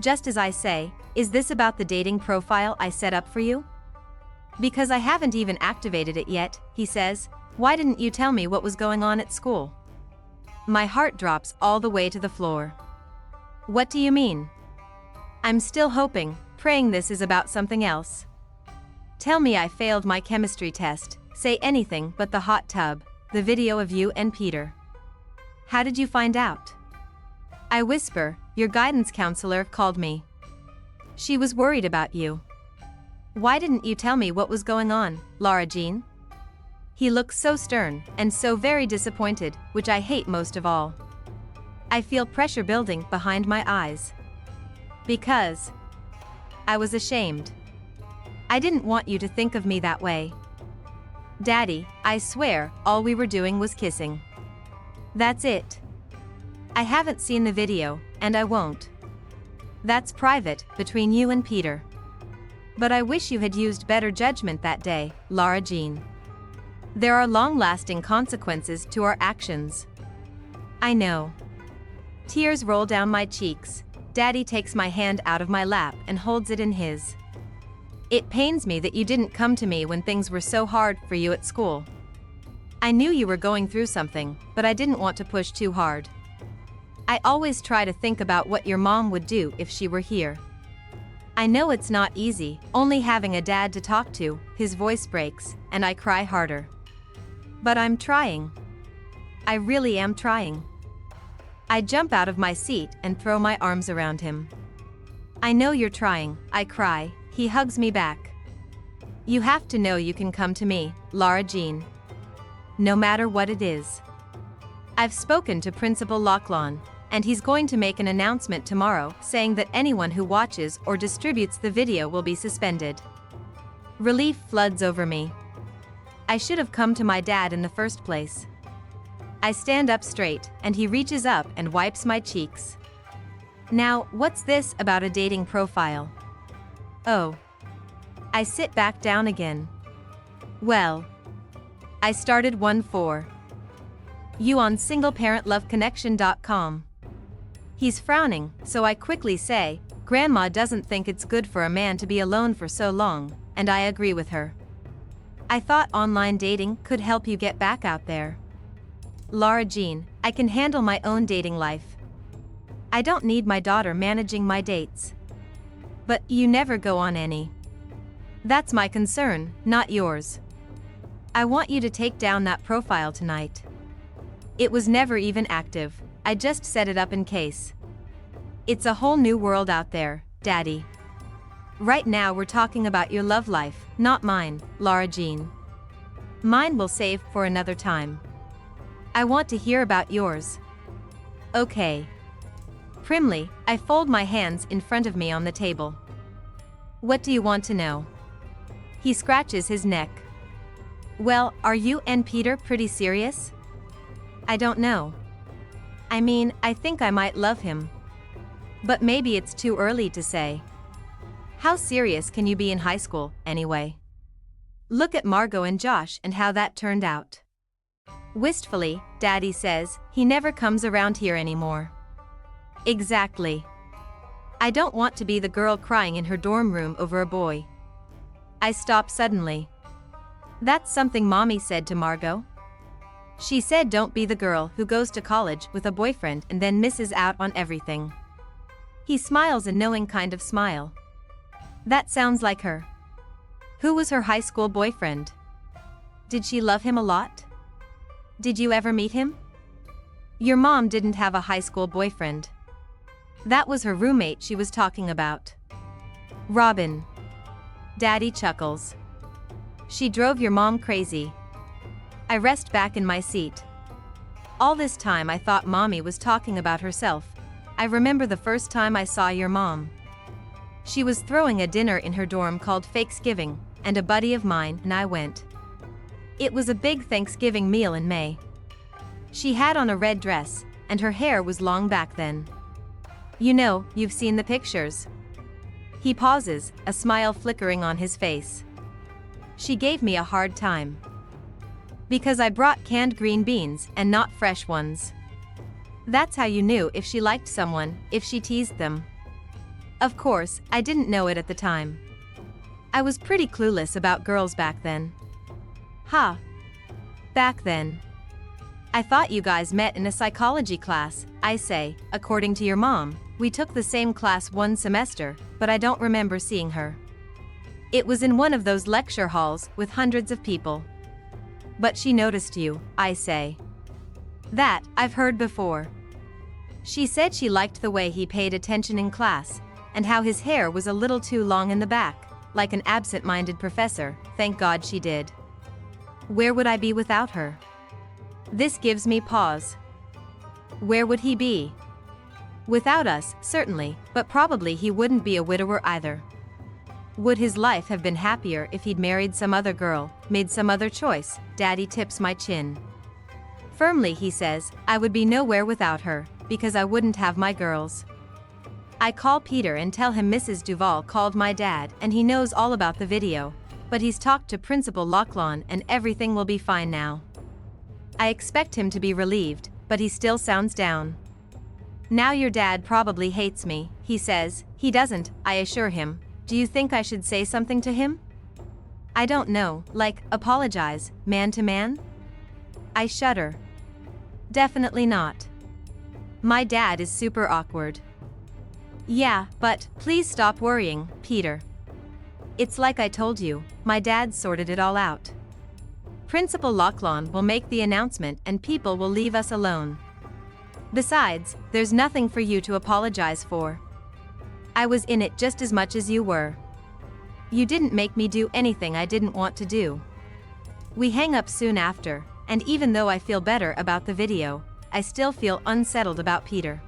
Just as I say, is this about the dating profile I set up for you? Because I haven't even activated it yet, he says. Why didn't you tell me what was going on at school? My heart drops all the way to the floor. What do you mean? I'm still hoping, praying this is about something else. Tell me I failed my chemistry test, say anything but the hot tub, the video of you and Peter. How did you find out? I whisper, your guidance counselor called me. She was worried about you. Why didn't you tell me what was going on, Lara Jean? He looks so stern, and so very disappointed, which I hate most of all. I feel pressure building behind my eyes. Because I was ashamed. I didn't want you to think of me that way. Daddy, I swear, all we were doing was kissing. That's it. I haven't seen the video, and I won't. That's private, between you and Peter. But I wish you had used better judgment that day, Lara Jean. There are long-lasting consequences to our actions. I know. Tears roll down my cheeks. Daddy takes my hand out of my lap and holds it in his. It pains me that you didn't come to me when things were so hard for you at school. I knew you were going through something, but I didn't want to push too hard. I always try to think about what your mom would do if she were here. I know it's not easy, only having a dad to talk to. His voice breaks, and I cry harder. But I'm trying. I really am trying. I jump out of my seat and throw my arms around him. I know you're trying, I cry. He hugs me back. You have to know you can come to me, Lara Jean. No matter what it is. I've spoken to Principal Lachlan, and he's going to make an announcement tomorrow saying that anyone who watches or distributes the video will be suspended. Relief floods over me. I should have come to my dad in the first place. I stand up straight, and he reaches up and wipes my cheeks. Now, what's this about a dating profile? Oh. I sit back down again. Well. I started one for you on singleparentloveconnection.com. He's frowning, so I quickly say, Grandma doesn't think it's good for a man to be alone for so long, and I agree with her. I thought online dating could help you get back out there. Lara Jean, I can handle my own dating life. I don't need my daughter managing my dates. But you never go on any. That's my concern, not yours. I want you to take down that profile tonight. It was never even active, I just set it up in case. It's a whole new world out there, Daddy. Right now we're talking about your love life, not mine, Lara Jean. Mine we'll save for another time. I want to hear about yours. Okay. Primly, I fold my hands in front of me on the table. What do you want to know? He scratches his neck. Well, are you and Peter pretty serious? I don't know. I mean, I think I might love him. But maybe it's too early to say. How serious can you be in high school, anyway? Look at Margot and Josh and how that turned out. Wistfully, Daddy says, he never comes around here anymore. Exactly. I don't want to be the girl crying in her dorm room over a boy. I stop suddenly. That's something Mommy said to Margot. She said don't be the girl who goes to college with a boyfriend and then misses out on everything. He smiles a knowing kind of smile. That sounds like her. Who was her high school boyfriend? Did she love him a lot? Did you ever meet him? Your mom didn't have a high school boyfriend. That was her roommate she was talking about. Robin. Daddy chuckles. She drove your mom crazy. I rest back in my seat. All this time I thought Mommy was talking about herself. I remember the first time I saw your mom. She was throwing a dinner in her dorm called Thanksgiving, and a buddy of mine and I went. It was a big Thanksgiving meal in May. She had on a red dress, and her hair was long back then. You know, you've seen the pictures. He pauses, a smile flickering on his face. She gave me a hard time. Because I brought canned green beans and not fresh ones. That's how you knew if she liked someone, if she teased them. Of course, I didn't know it at the time. I was pretty clueless about girls back then. Ha! Back then. I thought you guys met in a psychology class, I say. According to your mom, we took the same class one semester, but I don't remember seeing her. It was in one of those lecture halls with hundreds of people. But she noticed you, I say. That, I've heard before. She said she liked the way he paid attention in class, and how his hair was a little too long in the back, like an absent-minded professor. Thank God she did. Where would I be without her? This gives me pause. Where would he be? Without us, certainly, but probably he wouldn't be a widower either. Would his life have been happier if he'd married some other girl, made some other choice? Daddy tips my chin. Firmly he says, I would be nowhere without her, because I wouldn't have my girls. I call Peter and tell him Mrs. Duval called my dad and he knows all about the video, but he's talked to Principal Lachlan and everything will be fine now. I expect him to be relieved, but he still sounds down. Now your dad probably hates me, he says. He doesn't, I assure him. Do you think I should say something to him? I don't know, like, apologize, man to man? I shudder. Definitely not. My dad is super awkward. Yeah, but, please stop worrying, Peter. It's like I told you, my dad sorted it all out. Principal Lachlan will make the announcement and people will leave us alone. Besides, there's nothing for you to apologize for. I was in it just as much as you were. You didn't make me do anything I didn't want to do. We hang up soon after, and even though I feel better about the video, I still feel unsettled about Peter.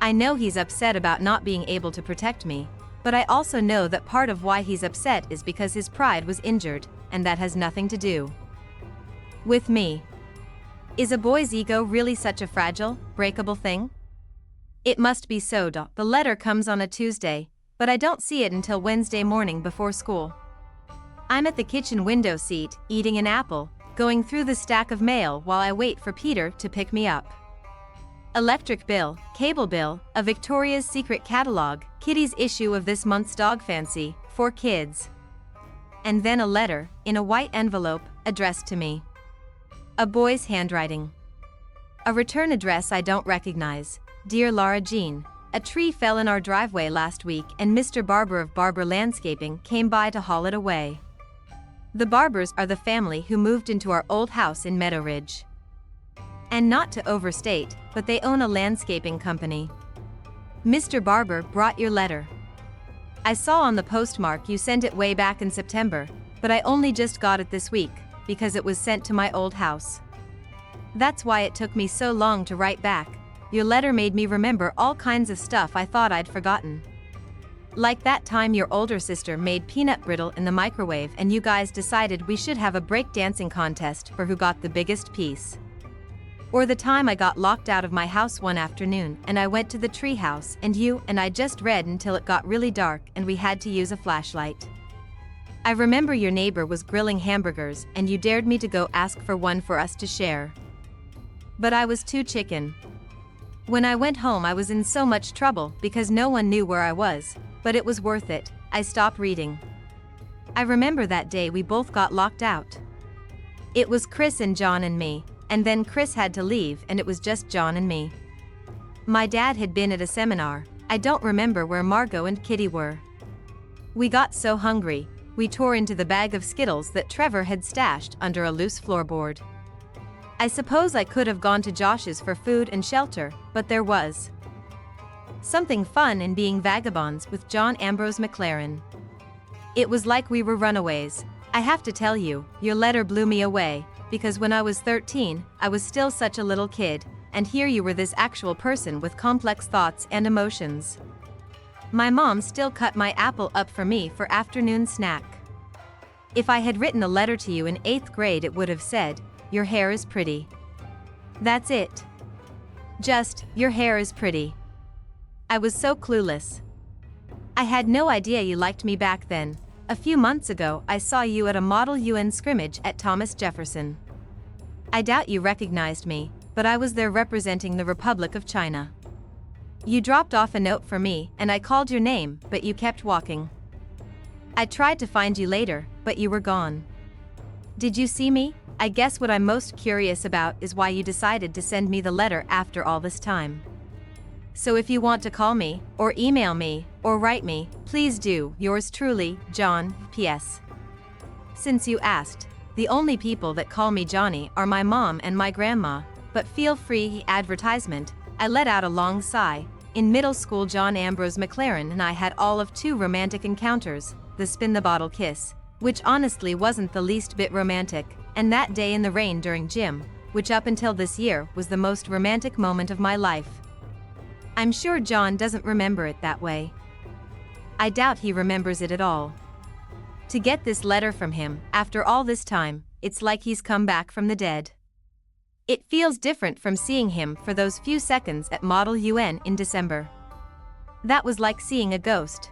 I know he's upset about not being able to protect me, but I also know that part of why he's upset is because his pride was injured, and that has nothing to do with me. Is a boy's ego really such a fragile, breakable thing? It must be so. The letter comes on a Tuesday, but I don't see it until Wednesday morning before school. I'm at the kitchen window seat, eating an apple, going through the stack of mail while I wait for Peter to pick me up. Electric bill, cable bill, a Victoria's Secret catalog, Kitty's issue of this month's Dog Fancy, for kids. And then a letter, in a white envelope, addressed to me. A boy's handwriting. A return address I don't recognize. Dear Lara Jean, a tree fell in our driveway last week and Mr. Barber of Barber Landscaping came by to haul it away. The Barbers are the family who moved into our old house in Meadow Ridge. And not to overstate, but they own a landscaping company. Mr. Barber brought your letter. I saw on the postmark you sent it way back in September, but I only just got it this week, because it was sent to my old house. That's why it took me so long to write back. Your letter made me remember all kinds of stuff I thought I'd forgotten. Like that time your older sister made peanut brittle in the microwave and you guys decided we should have a break-dancing contest for who got the biggest piece. Or the time I got locked out of my house one afternoon and I went to the tree house and you and I just read until it got really dark and we had to use a flashlight. I remember your neighbor was grilling hamburgers and you dared me to go ask for one for us to share. But I was too chicken. When I went home I was in so much trouble because no one knew where I was, but it was worth it. I stopped reading. I remember that day we both got locked out. It was Chris and John and me, and then Chris had to leave and it was just John and me. My dad had been at a seminar. I don't remember where Margot and Kitty were. We got so hungry, we tore into the bag of Skittles that Trevor had stashed under a loose floorboard. I suppose I could have gone to Josh's for food and shelter, but there was something fun in being vagabonds with John Ambrose McLaren. It was like we were runaways. I have to tell you, your letter blew me away, because when I was 13, I was still such a little kid, and here you were this actual person with complex thoughts and emotions. My mom still cut my apple up for me for afternoon snack. If I had written a letter to you in 8th grade it would have said, your hair is pretty. That's it. Just, your hair is pretty. I was so clueless. I had no idea you liked me back then. A few months ago I saw you at a Model UN scrimmage at Thomas Jefferson. I doubt you recognized me, but I was there representing the Republic of China. You dropped off a note for me, and I called your name, but you kept walking. I tried to find you later, but you were gone. Did you see me? I guess what I'm most curious about is why you decided to send me the letter after all this time. So if you want to call me, or email me, or write me, please do. Yours truly, John, P.S. Since you asked, the only people that call me Johnny are my mom and my grandma, but feel free. Advertisement. I let out a long sigh. In middle school, John Ambrose McLaren and I had all of 2 romantic encounters, the spin-the-bottle kiss, which honestly wasn't the least bit romantic, and that day in the rain during gym, which up until this year was the most romantic moment of my life. I'm sure John doesn't remember it that way. I doubt he remembers it at all. To get this letter from him, after all this time, it's like he's come back from the dead. It feels different from seeing him for those few seconds at Model UN in December. That was like seeing a ghost.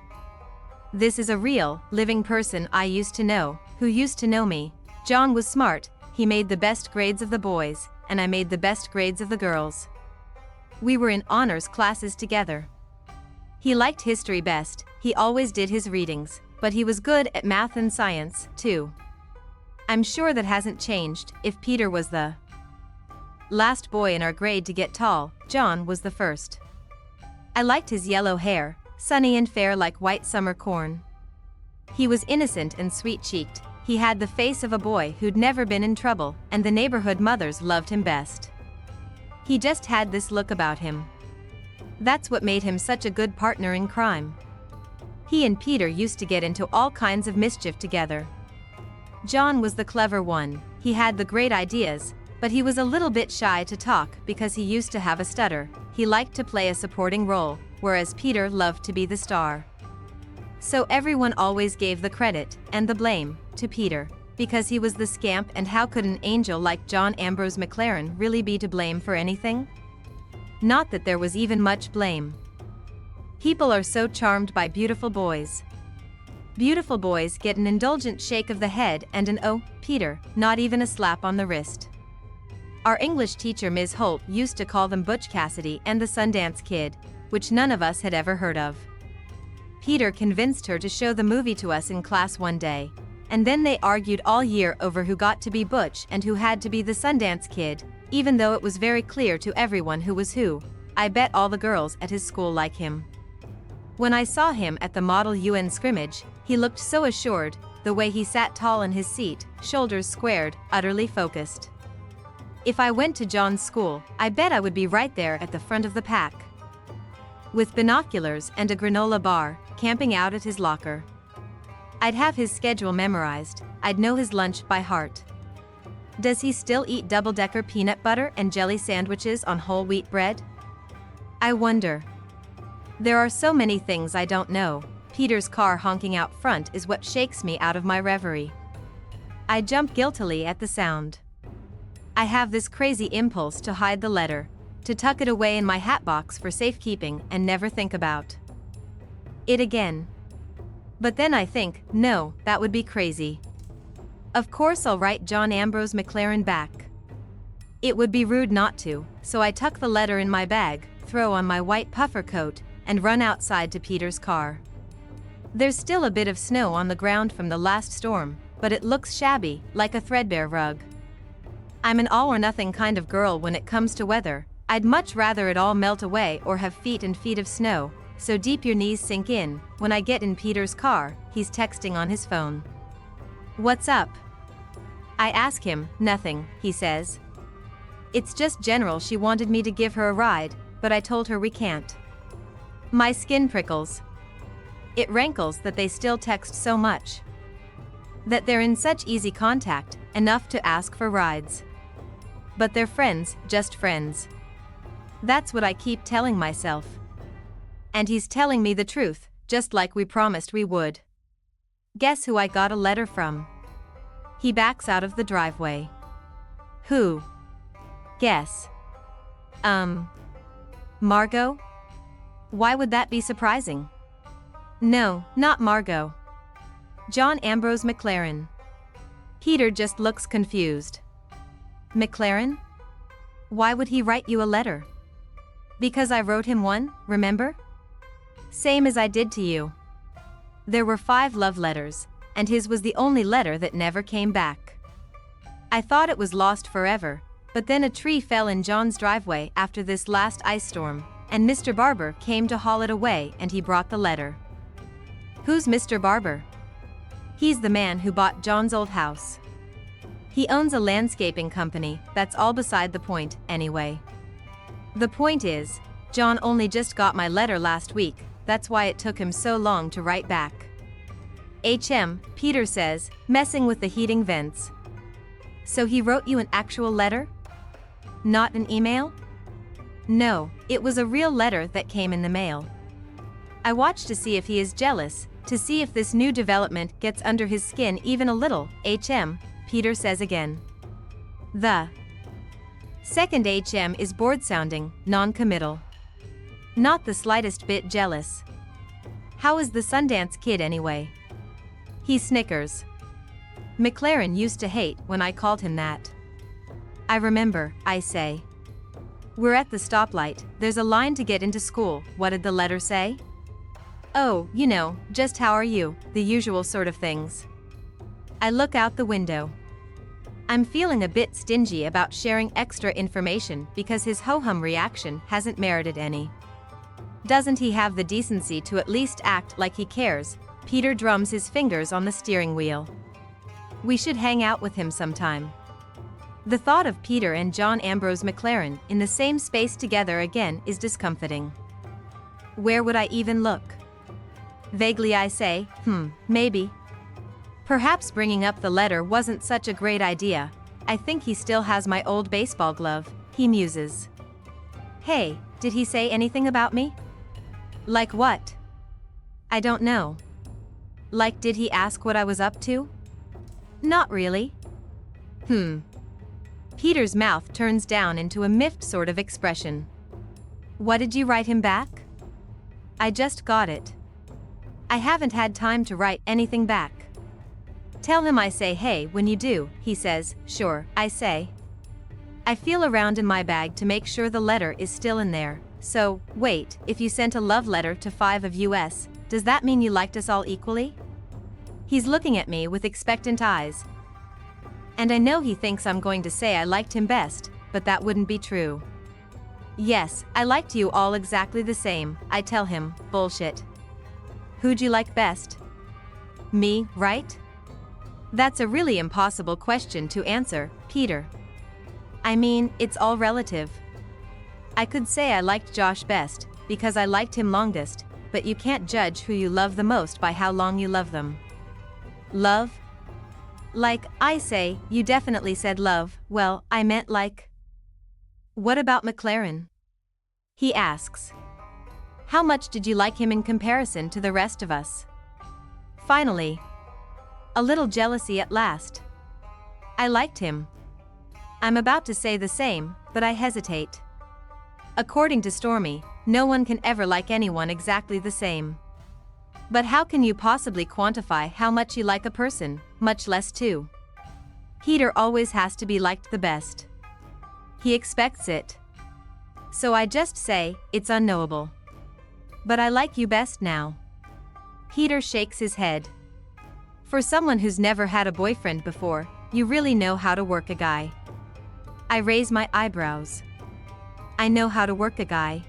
This is a real, living person I used to know, who used to know me. John was smart, he made the best grades of the boys, and I made the best grades of the girls. We were in honors classes together. He liked history best, he always did his readings, but he was good at math and science, too. I'm sure that hasn't changed. If Peter was the last boy in our grade to get tall, John was the first. I liked his yellow hair, sunny and fair like white summer corn. He was innocent and sweet-cheeked, he had the face of a boy who'd never been in trouble, and the neighborhood mothers loved him best. He just had this look about him. That's what made him such a good partner in crime. He and Peter used to get into all kinds of mischief together. John was the clever one, he had the great ideas, but he was a little bit shy to talk because he used to have a stutter. He liked to play a supporting role, whereas Peter loved to be the star. So everyone always gave the credit, and the blame, to Peter, because he was the scamp, and how could an angel like John Ambrose McLaren really be to blame for anything? Not that there was even much blame. People are so charmed by beautiful boys. Beautiful boys get an indulgent shake of the head and an "Oh, Peter," not even a slap on the wrist. Our English teacher Ms. Holt used to call them Butch Cassidy and the Sundance Kid, which none of us had ever heard of. Peter convinced her to show the movie to us in class one day, and then they argued all year over who got to be Butch and who had to be the Sundance Kid, even though it was very clear to everyone who was who. I bet all the girls at his school like him. When I saw him at the Model UN scrimmage, he looked so assured, the way he sat tall in his seat, shoulders squared, utterly focused. If I went to John's school, I bet I would be right there at the front of the pack. With binoculars and a granola bar, camping out at his locker. I'd have his schedule memorized, I'd know his lunch by heart. Does he still eat double-decker peanut butter and jelly sandwiches on whole wheat bread? I wonder. There are so many things I don't know. Peter's car honking out front is what shakes me out of my reverie. I jump guiltily at the sound. I have this crazy impulse to hide the letter, to tuck it away in my hat box for safekeeping and never think about it again. But then I think, no, that would be crazy. Of course I'll write John Ambrose McLaren back. It would be rude not to, so I tuck the letter in my bag, throw on my white puffer coat, and run outside to Peter's car. There's still a bit of snow on the ground from the last storm, but it looks shabby, like a threadbare rug. I'm an all-or-nothing kind of girl when it comes to weather. I'd much rather it all melt away or have feet and feet of snow, so deep your knees sink in. When I get in Peter's car, he's texting on his phone. What's up? I ask him. Nothing, he says. It's just General, she wanted me to give her a ride, but I told her we can't. My skin prickles. It rankles that they still text so much. That they're in such easy contact, enough to ask for rides. But they're friends, just friends. That's what I keep telling myself. And he's telling me the truth, just like we promised we would. Guess who I got a letter from? He backs out of the driveway. Who? Guess. Margot? Why would that be surprising? No, not Margot. John Ambrose McLaren. Peter just looks confused. McLaren? Why would he write you a letter? Because I wrote him one, remember? Same as I did to you. There were 5 love letters, and his was the only letter that never came back. I thought it was lost forever, but then a tree fell in John's driveway after this last ice storm, and Mr. Barber came to haul it away and he brought the letter. Who's Mr. Barber? He's the man who bought John's old house. He owns a landscaping company, that's all beside the point, anyway. The point is, John only just got my letter last week, that's why it took him so long to write back. Peter says, messing with the heating vents. So he wrote you an actual letter? Not an email? No, it was a real letter that came in the mail. I watched to see if he is jealous, to see if this new development gets under his skin even a little, Peter says again. The second is bored-sounding, non-committal. Not the slightest bit jealous. How is the Sundance Kid anyway? He snickers. McLaren used to hate when I called him that. I remember, I say. We're at the stoplight, there's a line to get into school, what did the letter say? Oh, you know, just how are you, the usual sort of things. I look out the window. I'm feeling a bit stingy about sharing extra information because his ho-hum reaction hasn't merited any. Doesn't he have the decency to at least act like he cares? Peter drums his fingers on the steering wheel. We should hang out with him sometime. The thought of Peter and John Ambrose McLaren in the same space together again is discomfiting. Where would I even look? Vaguely I say, maybe. Perhaps bringing up the letter wasn't such a great idea. I think he still has my old baseball glove, he muses. Hey, did he say anything about me? Like what? I don't know. Like, did he ask what I was up to? Not really. Peter's mouth turns down into a miffed sort of expression. What did you write him back? I just got it. I haven't had time to write anything back. Tell him I say hey when you do, he says, sure, I say. I feel around in my bag to make sure the letter is still in there. So, wait, if you sent a love letter to 5 of us, does that mean you liked us all equally? He's looking at me with expectant eyes. And I know he thinks I'm going to say I liked him best, but that wouldn't be true. Yes, I liked you all exactly the same, I tell him, bullshit. Who'd you like best? Me, right? That's a really impossible question to answer, Peter. I mean, it's all relative. I could say I liked Josh best, because I liked him longest, but you can't judge who you love the most by how long you love them. Love? Like, I say, you definitely said love, well, I meant like. What about McLaren? He asks. How much did you like him in comparison to the rest of us? Finally. A little jealousy at last. I liked him. I'm about to say the same, but I hesitate. According to Stormy, no one can ever like anyone exactly the same. But how can you possibly quantify how much you like a person, much less two? Peter always has to be liked the best. He expects it. So I just say, it's unknowable. But I like you best now. Peter shakes his head. For someone who's never had a boyfriend before, you really know how to work a guy. I raise my eyebrows. I know how to work a guy.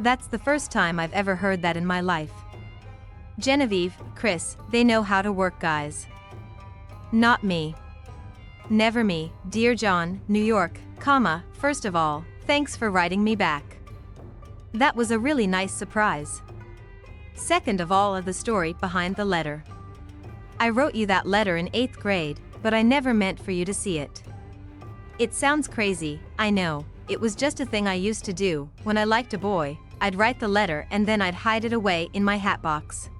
That's the first time I've ever heard that in my life. Genevieve, Chris, they know how to work guys. Not me. Never me, dear John, New York, first of all, thanks for writing me back. That was a really nice surprise. Second of all of the story behind the letter. I wrote you that letter in 8th grade, but I never meant for you to see it. It sounds crazy, I know, it was just a thing I used to do. When I liked a boy, I'd write the letter and then I'd hide it away in my hat box.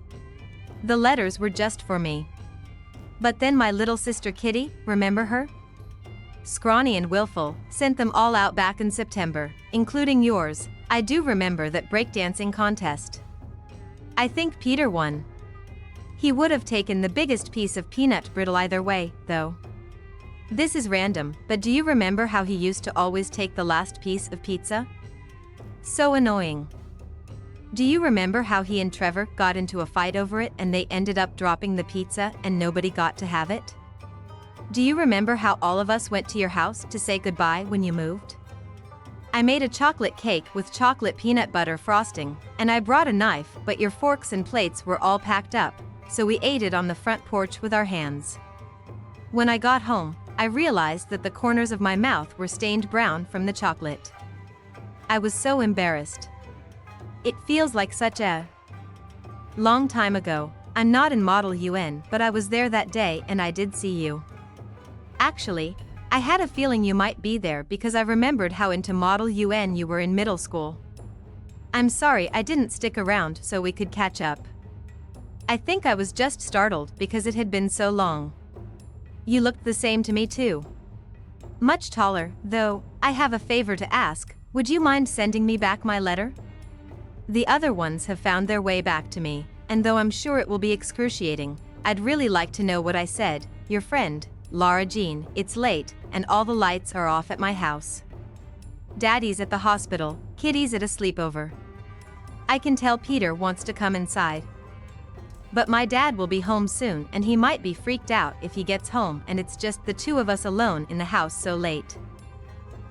The letters were just for me. But then my little sister Kitty, remember her? Scrawny and willful, sent them all out back in September, including yours. I do remember that breakdancing contest. I think Peter won. He would have taken the biggest piece of peanut brittle either way, though. This is random, but do you remember how he used to always take the last piece of pizza? So annoying. Do you remember how he and Trevor got into a fight over it and they ended up dropping the pizza and nobody got to have it? Do you remember how all of us went to your house to say goodbye when you moved? I made a chocolate cake with chocolate peanut butter frosting, and I brought a knife, but your forks and plates were all packed up, so we ate it on the front porch with our hands. When I got home, I realized that the corners of my mouth were stained brown from the chocolate. I was so embarrassed. It feels like such a long time ago. I'm not in Model UN, but I was there that day and I did see you. Actually, I had a feeling you might be there because I remembered how into Model UN you were in middle school. I'm sorry I didn't stick around so we could catch up. I think I was just startled because it had been so long. You looked the same to me too. Much taller, though. I have a favor to ask. Would you mind sending me back my letter? The other ones have found their way back to me, and though I'm sure it will be excruciating, I'd really like to know what I said. Your friend, Lara Jean. It's late, and all the lights are off at my house. Daddy's at the hospital, Kitty's at a sleepover. I can tell Peter wants to come inside. But my dad will be home soon and he might be freaked out if he gets home and it's just the two of us alone in the house so late.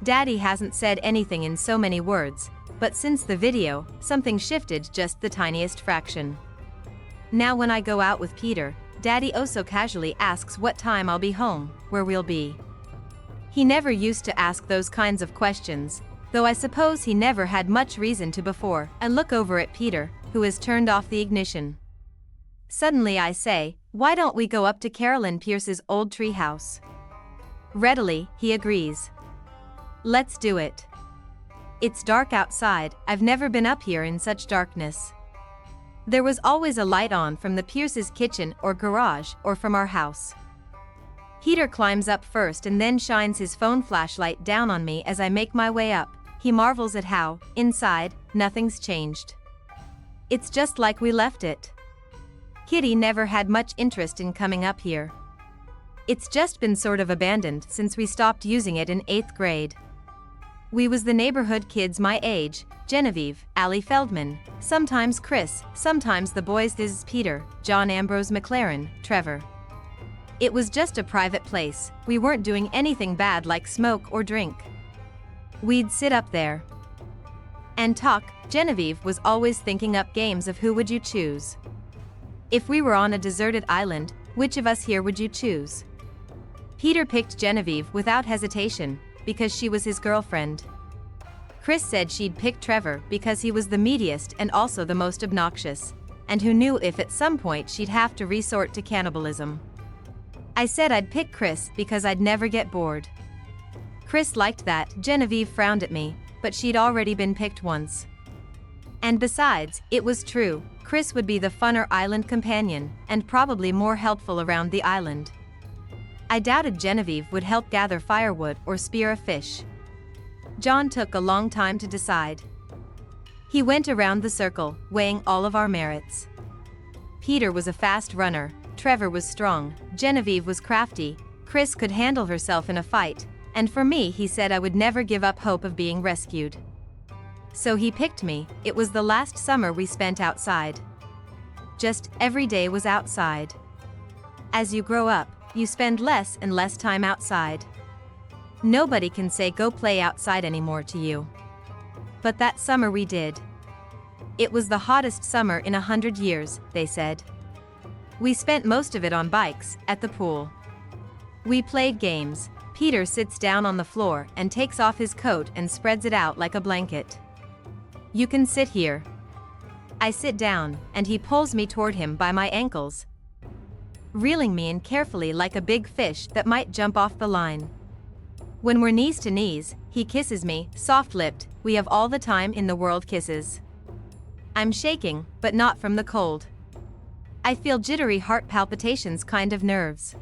Daddy hasn't said anything in so many words, but since the video, something shifted just the tiniest fraction. Now when I go out with Peter, Daddy oh so casually asks what time I'll be home, where we'll be. He never used to ask those kinds of questions, though I suppose he never had much reason to before. I look over at Peter, who has turned off the ignition. Suddenly I say, why don't we go up to Carolyn Pierce's old tree house? Readily, he agrees. Let's do it. It's dark outside. I've never been up here in such darkness. There was always a light on from the Pierce's kitchen or garage or from our house. Peter climbs up first and then shines his phone flashlight down on me as I make my way up. He marvels at how, inside, nothing's changed. It's just like we left it. Kitty never had much interest in coming up here. It's just been sort of abandoned since we stopped using it in 8th grade. We was the neighborhood kids my age, Genevieve, Allie Feldman, sometimes Chris, sometimes the boys P.S, Peter, John Ambrose McLaren, Trevor. It was just a private place. We weren't doing anything bad like smoke or drink. We'd sit up there and talk. Genevieve was always thinking up games of who would you choose. If we were on a deserted island, which of us here would you choose? Peter picked Genevieve without hesitation, because she was his girlfriend. Chris said she'd pick Trevor because he was the meatiest and also the most obnoxious, and who knew if at some point she'd have to resort to cannibalism. I said I'd pick Chris because I'd never get bored. Chris liked that. Genevieve frowned at me, but she'd already been picked once. And besides, it was true, Chris would be the funner island companion, and probably more helpful around the island. I doubted Genevieve would help gather firewood or spear a fish. John took a long time to decide. He went around the circle, weighing all of our merits. Peter was a fast runner, Trevor was strong, Genevieve was crafty, Chris could handle herself in a fight, and for me he said I would never give up hope of being rescued. So he picked me. It was the last summer we spent outside. Just every day was outside. As you grow up, you spend less and less time outside. Nobody can say go play outside anymore to you. But that summer we did. It was the hottest summer in 100 years, they said. We spent most of it on bikes, at the pool. We played games. Peter sits down on the floor and takes off his coat and spreads it out like a blanket. You can sit here. I sit down, and he pulls me toward him by my ankles, reeling me in carefully like a big fish that might jump off the line. When we're knees to knees, he kisses me, soft-lipped. We have all the time in the world kisses. I'm shaking, but not from the cold. I feel jittery heart palpitations, kind of nerves.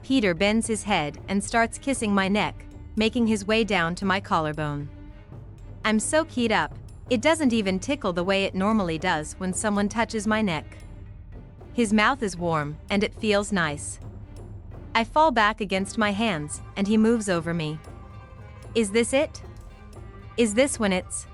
Peter bends his head and starts kissing my neck, making his way down to my collarbone. I'm so keyed up, it doesn't even tickle the way it normally does when someone touches my neck. His mouth is warm, and it feels nice. I fall back against my hands, and he moves over me. Is this it? Is this when it's